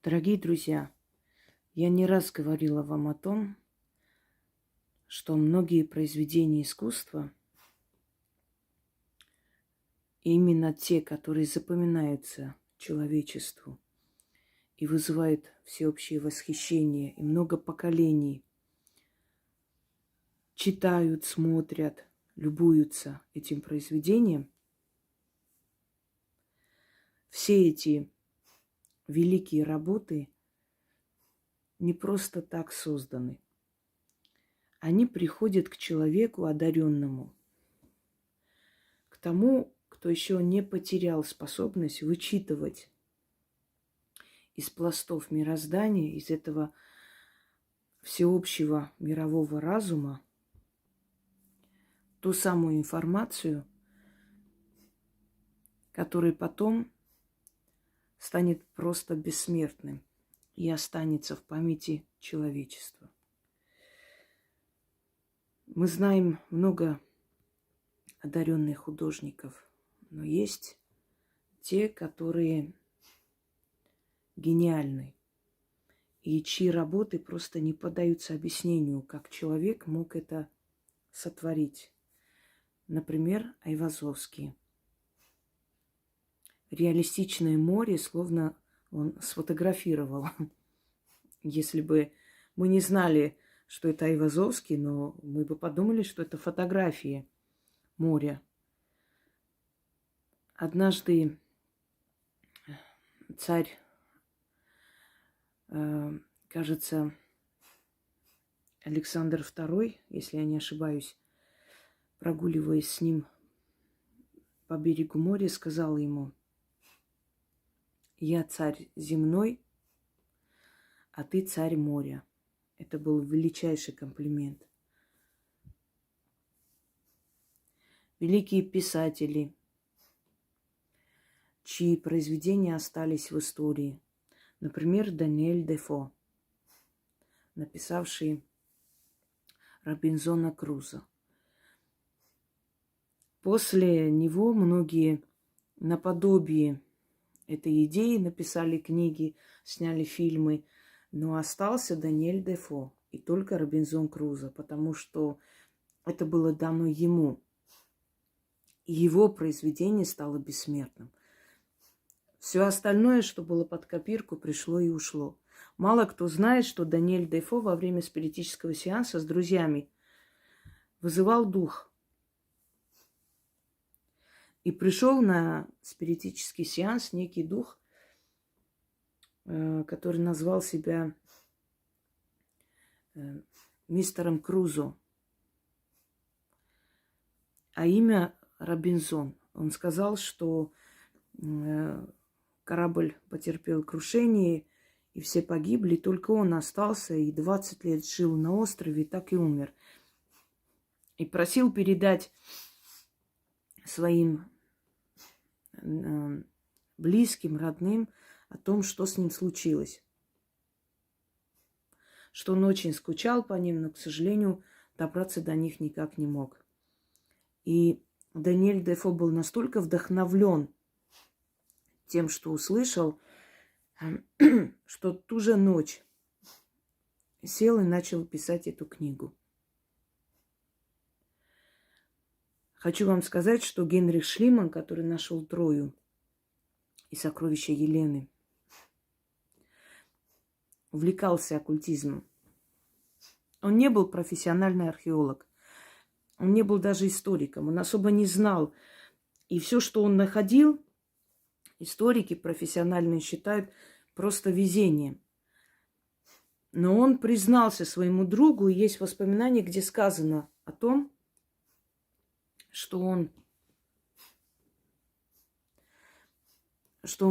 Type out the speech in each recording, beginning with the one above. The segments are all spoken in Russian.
Дорогие друзья, я не раз говорила вам о том, что многие произведения искусства, именно те, которые запоминаются человечеству и вызывают всеобщее восхищение, и много поколений читают, смотрят, любуются этим произведением, все эти великие работы не просто так созданы. Они приходят к человеку одаренному, к тому, кто еще не потерял способность вычитывать из пластов мироздания, из этого всеобщего мирового разума, ту самую информацию, которая потом станет просто бессмертным и останется в памяти человечества. Мы знаем много одаренных художников, но есть те, которые гениальны, и чьи работы просто не поддаются объяснению, как человек мог это сотворить. Например, Айвазовский. Реалистичное море, словно он сфотографировал. Если бы мы не знали, что это Айвазовский, но мы бы подумали, что это фотографии моря. Однажды царь, кажется, Александр II, если я не ошибаюсь, прогуливаясь с ним по берегу моря, сказал ему: «Я царь земной, а ты царь моря». Это был величайший комплимент. Великие писатели, чьи произведения остались в истории. Например, Даниэль Дефо, написавший Робинзона Крузо. После него многие наподобие этой идеи написали книги, сняли фильмы, но остался Даниэль Дефо и только Робинзон Крузо, потому что это было дано ему. И его произведение стало бессмертным. Все остальное, что было под копирку, пришло и ушло. Мало кто знает, что Даниэль Дефо во время спиритического сеанса с друзьями вызывал дух. И пришел на спиритический сеанс некий дух, который назвал себя мистером Крузо, а имя Робинзон. Он сказал, что корабль потерпел крушение, и все погибли, только он остался и 20 лет жил на острове, так и умер. И просил передать своим близким, родным о том, что с ним случилось. Что он очень скучал по ним, но, к сожалению, добраться до них никак не мог. И Даниэль Дефо был настолько вдохновлен тем, что услышал, что ту же ночь сел и начал писать эту книгу. Хочу вам сказать, что Генрих Шлиман, который нашел Трою и сокровища Елены, увлекался оккультизмом. Он не был профессиональный археолог. Он не был даже историком. Он особо не знал. И все, что он находил, историки профессиональные считают просто везением. Но он признался своему другу, и есть воспоминания, где сказано о том, что он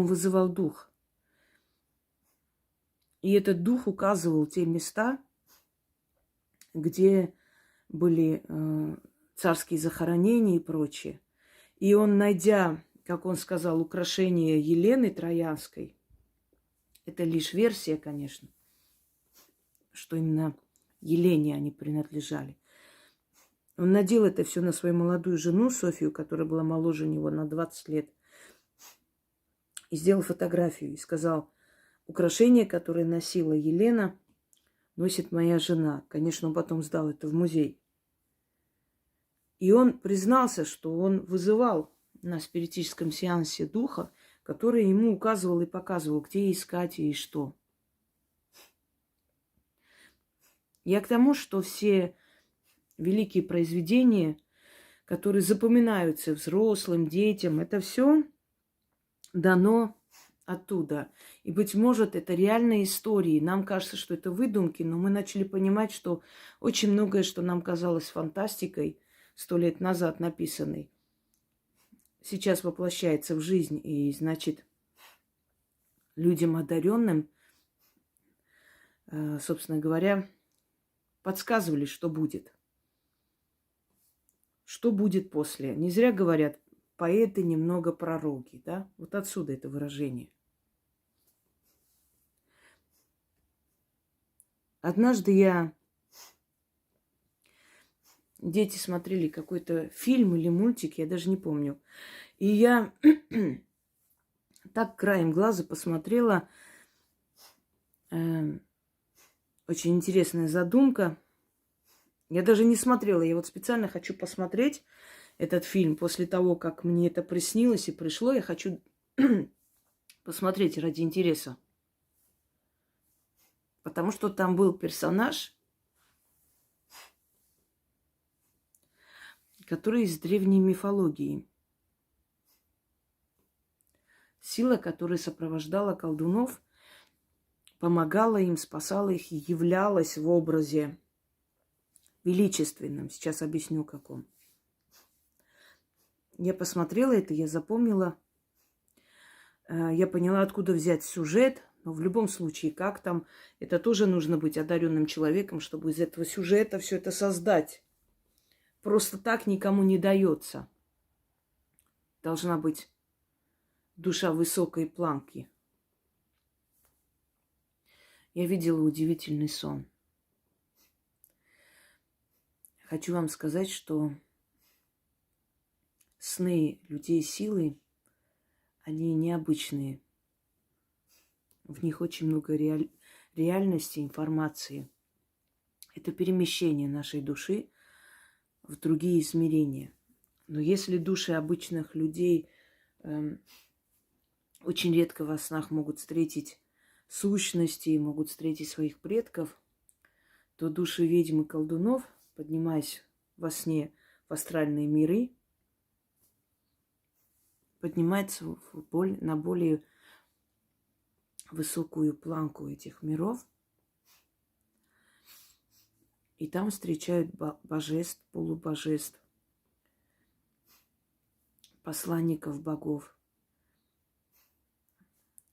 вызывал дух. И этот дух указывал те места, где были царские захоронения и прочее. И он, найдя, как он сказал, украшение Елены Троянской, это лишь версия, конечно, что именно Елене они принадлежали. Он надел это все на свою молодую жену Софию, которая была моложе него на 20 лет, и сделал фотографию и сказал: украшение, которое носила Елена, носит моя жена. Конечно, он потом сдал это в музей. И он признался, что он вызывал на спиритическом сеансе духа, который ему указывал и показывал, где искать и что. Я к тому, что все великие произведения, которые запоминаются взрослым, детям, это все дано оттуда. И, быть может, это реальные истории. Нам кажется, что это выдумки, но мы начали понимать, что очень многое, что нам казалось фантастикой 100 лет назад написанной, сейчас воплощается в жизнь. И, значит, людям одаренным, собственно говоря, подсказывали, что будет. Что будет после. Не зря говорят, поэты немного пророки, да? Вот отсюда это выражение. Однажды дети смотрели какой-то фильм или мультик, я даже не помню. И я так краем глаза посмотрела. Очень интересная задумка. Я даже не смотрела. Я вот специально хочу посмотреть этот фильм после того, как мне это приснилось и пришло. Я хочу посмотреть ради интереса. Потому что там был персонаж, который из древней мифологии. Сила, которая сопровождала колдунов, помогала им, спасала их и являлась в образе величественном. Сейчас объясню, каком. Я посмотрела это, я запомнила. Я поняла, откуда взять сюжет. Но в любом случае, как там, это тоже нужно быть одаренным человеком, чтобы из этого сюжета все это создать. Просто так никому не дается. Должна быть душа высокой планки. Я видела удивительный сон. Хочу вам сказать, что сны людей силы, они необычные. В них очень много реальности, информации. Это перемещение нашей души в другие измерения. Но если души обычных людей очень редко во снах могут встретить сущности, могут встретить своих предков, то души ведьм и колдунов, поднимаясь во сне в астральные миры, поднимаются на более высокую планку этих миров, и там встречают божеств, полубожеств, посланников богов,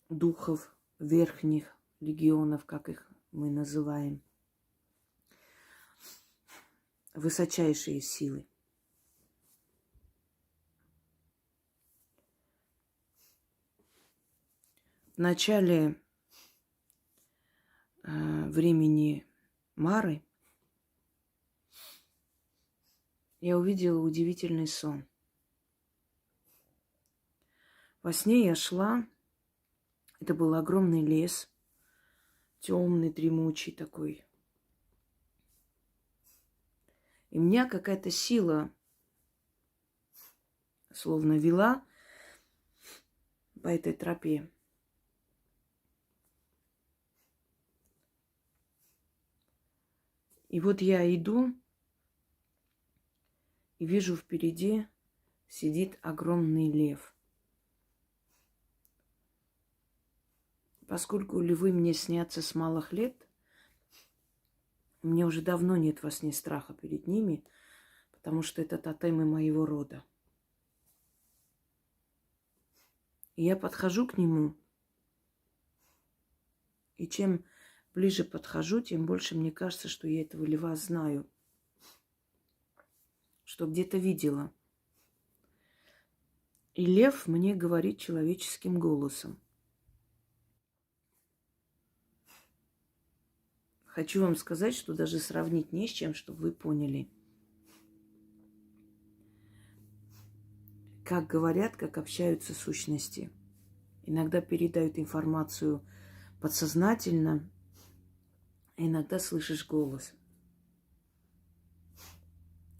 духов верхних легионов, как их мы называем, высочайшие силы. В начале времени Мары я увидела удивительный сон. Во сне я шла, это был огромный лес, темный, дремучий такой. И меня какая-то сила словно вела по этой тропе. И вот я иду и вижу впереди сидит огромный лев. Поскольку львы мне снятся с малых лет, мне уже давно нет во сне страха перед ними, потому что это тотемы моего рода. И я подхожу к нему, и чем ближе подхожу, тем больше мне кажется, что я этого льва знаю, что где-то видела. И лев мне говорит человеческим голосом. Хочу вам сказать, что даже сравнить не с чем, чтобы вы поняли. Как говорят, как общаются сущности. Иногда передают информацию подсознательно иногда слышишь голос.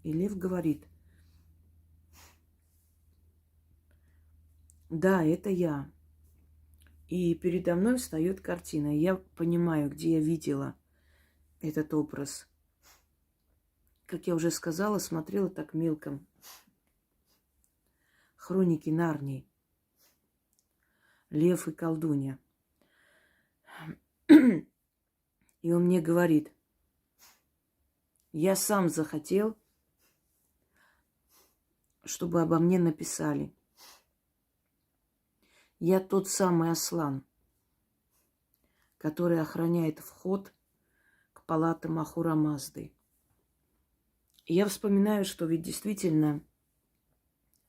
И лев говорит: да, это я. И передо мной встает картина. Я понимаю, где я видела этот образ. Как я уже сказала, смотрела так мелком. Хроники Нарнии. Лев и колдунья. И он мне говорит: я сам захотел, чтобы обо мне написали. Я тот самый Аслан, который охраняет вход к палатам Ахура Мазды. И я вспоминаю, что ведь действительно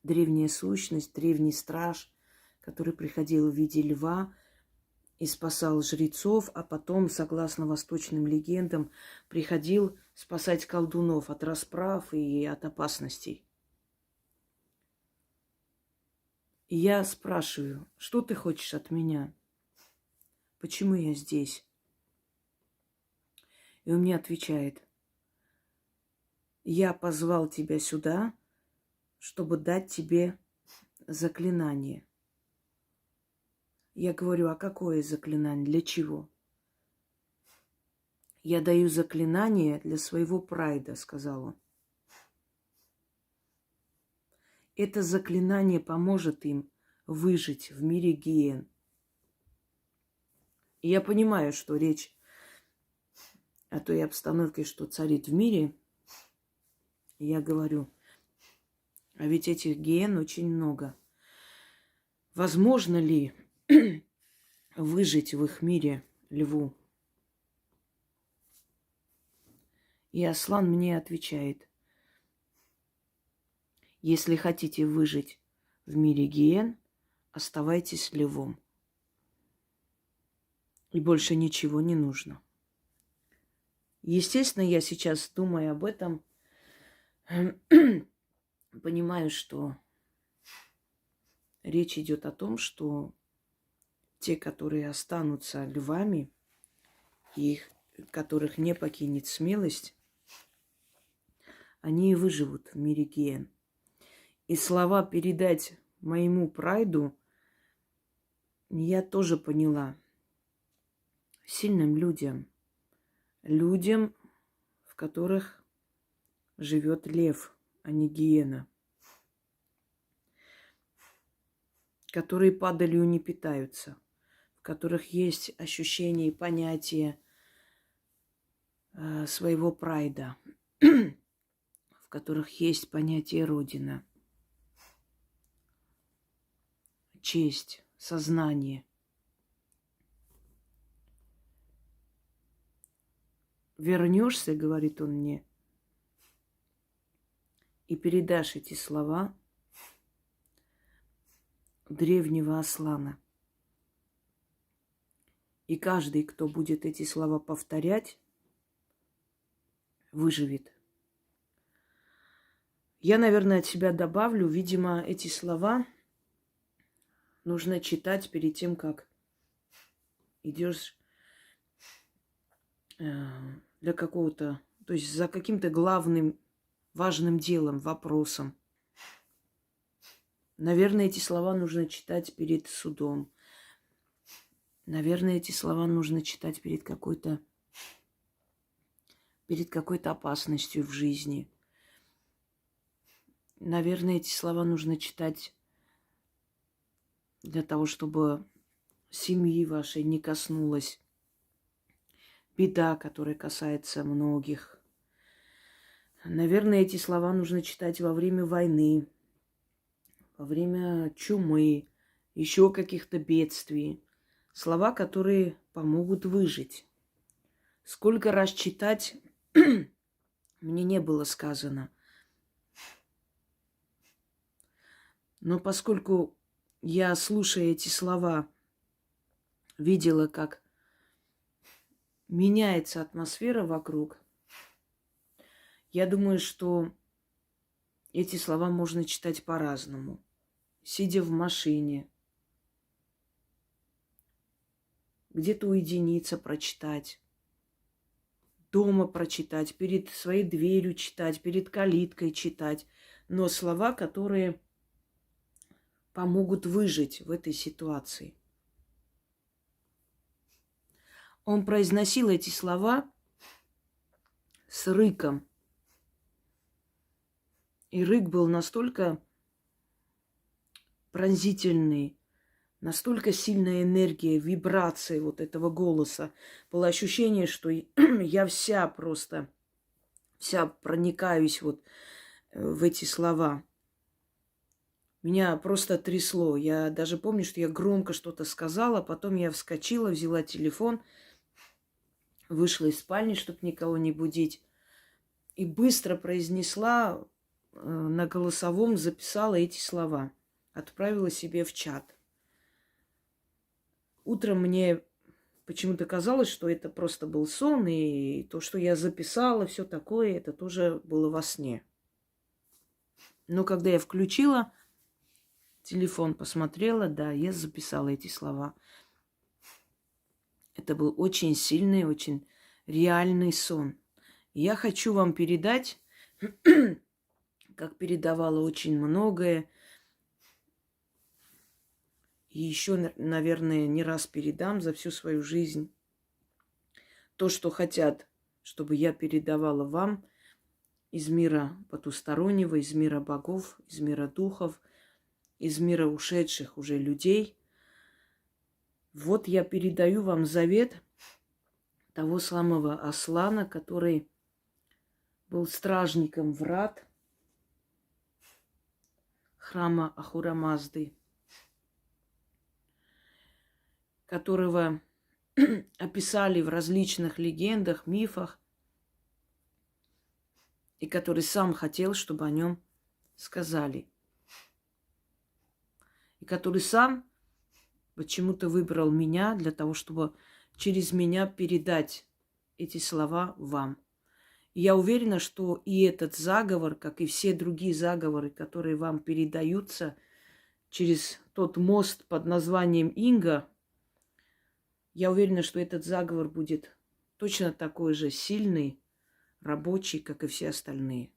древняя сущность, древний страж, который приходил в виде льва и спасал жрецов, а потом, согласно восточным легендам, приходил спасать колдунов от расправ и от опасностей. И я спрашиваю: что ты хочешь от меня? Почему я здесь? И он мне отвечает: я позвал тебя сюда, чтобы дать тебе заклинание. Я говорю: а какое заклинание? Для чего? Я даю заклинание для своего прайда, сказал он. Это заклинание поможет им выжить в мире гиен. И я понимаю, что речь о той обстановке, что царит в мире. И я говорю: а ведь этих гиен очень много. Возможно ли выжить в их мире льву? И Аслан мне отвечает: если хотите выжить в мире гиен, оставайтесь львом. И больше ничего не нужно. Естественно, я сейчас, думая об этом, понимаю, что речь идет о том, что те, которые останутся львами, их, которых не покинет смелость, они и выживут в мире гиен. И слова передать моему прайду я тоже поняла. Сильным людям, в которых живет лев, а не гиена, которые падалью не питаются, в которых есть ощущение и понятие своего прайда, в которых есть понятие Родина, честь, сознание. Вернешься, говорит он мне, и передашь эти слова древнего Аслана. И каждый, кто будет эти слова повторять, выживет. Я, наверное, от себя добавлю, видимо, эти слова нужно читать перед тем, как идешь для какого-то, то есть за каким-то главным, важным делом, вопросом. Наверное, эти слова нужно читать перед судом. Наверное, эти слова нужно читать перед какой-то опасностью в жизни. Наверное, эти слова нужно читать для того, чтобы семьи вашей не коснулась беда, которая касается многих. Наверное, эти слова нужно читать во время войны, во время чумы, еще каких-то бедствий. Слова, которые помогут выжить. Сколько раз читать мне не было сказано. Но поскольку я, слушая эти слова, видела, как меняется атмосфера вокруг, я думаю, что эти слова можно читать по-разному. Сидя в машине, где-то уединиться, прочитать, дома прочитать, перед своей дверью читать, перед калиткой читать. Но слова, которые помогут выжить в этой ситуации. Он произносил эти слова с рыком. И рык был настолько пронзительный, настолько сильная энергия, вибрации вот этого голоса. Было ощущение, что я вся проникаюсь вот в эти слова. Меня просто трясло. Я даже помню, что я громко что-то сказала, потом я вскочила, взяла телефон, вышла из спальни, чтобы никого не будить, и быстро произнесла на голосовом, записала эти слова, отправила себе в чат. Утром мне почему-то казалось, что это просто был сон, и то, что я записала, все такое, это тоже было во сне. Но когда я включила телефон, посмотрела, да, я записала эти слова. Это был очень сильный, очень реальный сон. И я хочу вам передать, как передавала очень многое, и еще, наверное, не раз передам за всю свою жизнь. То, что хотят, чтобы я передавала вам из мира потустороннего, из мира богов, из мира духов, из мира ушедших уже людей. Вот я передаю вам завет того самого Аслана, который был стражником врат храма Ахура Мазды, которого описали в различных легендах, мифах, и который сам хотел, чтобы о нем сказали. И который сам почему-то выбрал меня для того, чтобы через меня передать эти слова вам. И я уверена, что и этот заговор, как и все другие заговоры, которые вам передаются через тот мост под названием Инга, я уверена, что этот заговор будет точно такой же сильный, рабочий, как и все остальные.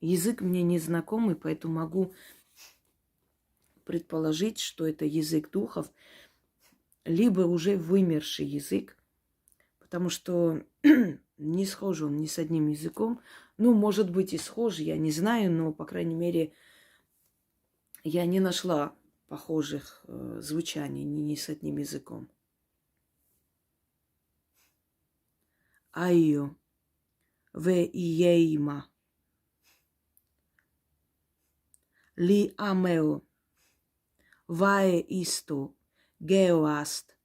Язык мне незнакомый, поэтому могу предположить, что это язык духов, либо уже вымерший язык, потому что не схож он ни с одним языком. Ну, может быть, и схож, я не знаю, но, по крайней мере, я не нашла похожих звучаний ни с одним языком. Айо, ве иейма, ли амео, вае исто, геоаст,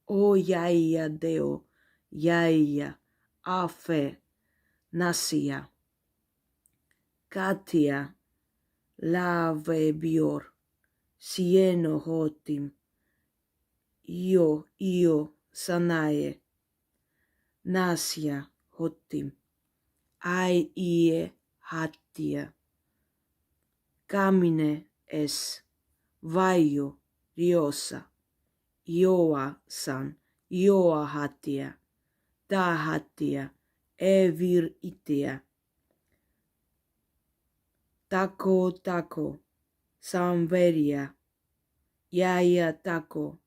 о яия део, яия, афе, насия, катия, лаве биор, сиено хотим, io санае, насия хотим, ай ие хаттия, камине эс, вайо, риоса, иоа сан, иоа хаттия, та хаттия, эвир ития, тако, самверия, яя тако,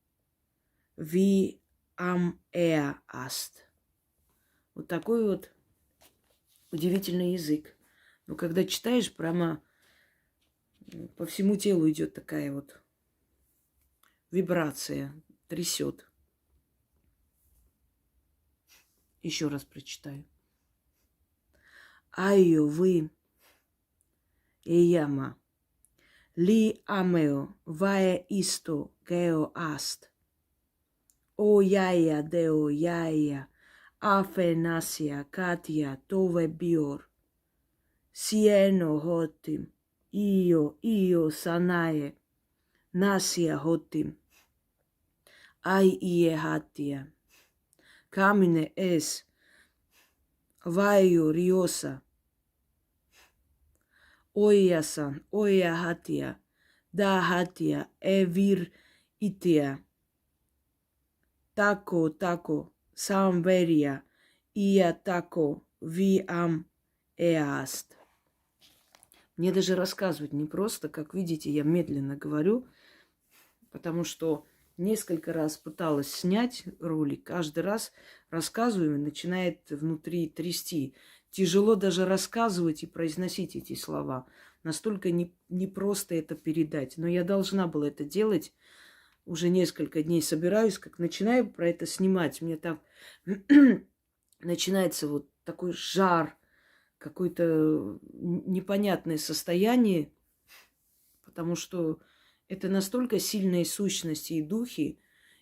ви ам эа аст. Вот такой вот удивительный язык. Но когда читаешь, прямо по всему телу идет такая вот вибрация, трясет. Еще раз прочитаю. Айо вы эяма ли амео вае исто гео аст. О яя део яя афе насия катия тове биор. Сиено хотим, io санае, насия хотим. Ай ие хаттия. Камине эс, вайо риоса. Оя сан, оя хаттия. дахатия эвир ития, тако самверия, ия тако виам эаст. Мне даже рассказывать не просто, как видите, я медленно говорю, потому что несколько раз пыталась снять ролик, каждый раз рассказываю, и начинает внутри трясти. Тяжело даже рассказывать и произносить эти слова. Настолько не просто это передать. Но я должна была это делать. Уже несколько дней собираюсь, как начинаю про это снимать. Мне так начинается вот такой жар, какое-то непонятное состояние, потому что это настолько сильные сущности и духи,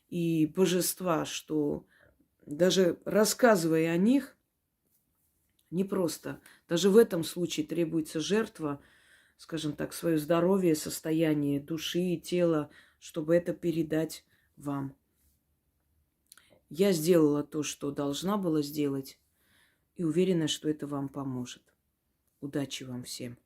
и божества, что даже рассказывая о них, непросто. Даже в этом случае требуется жертва, скажем так, свое здоровье, состояние души и тела, чтобы это передать вам. Я сделала то, что должна была сделать, и уверена, что это вам поможет. Удачи вам всем!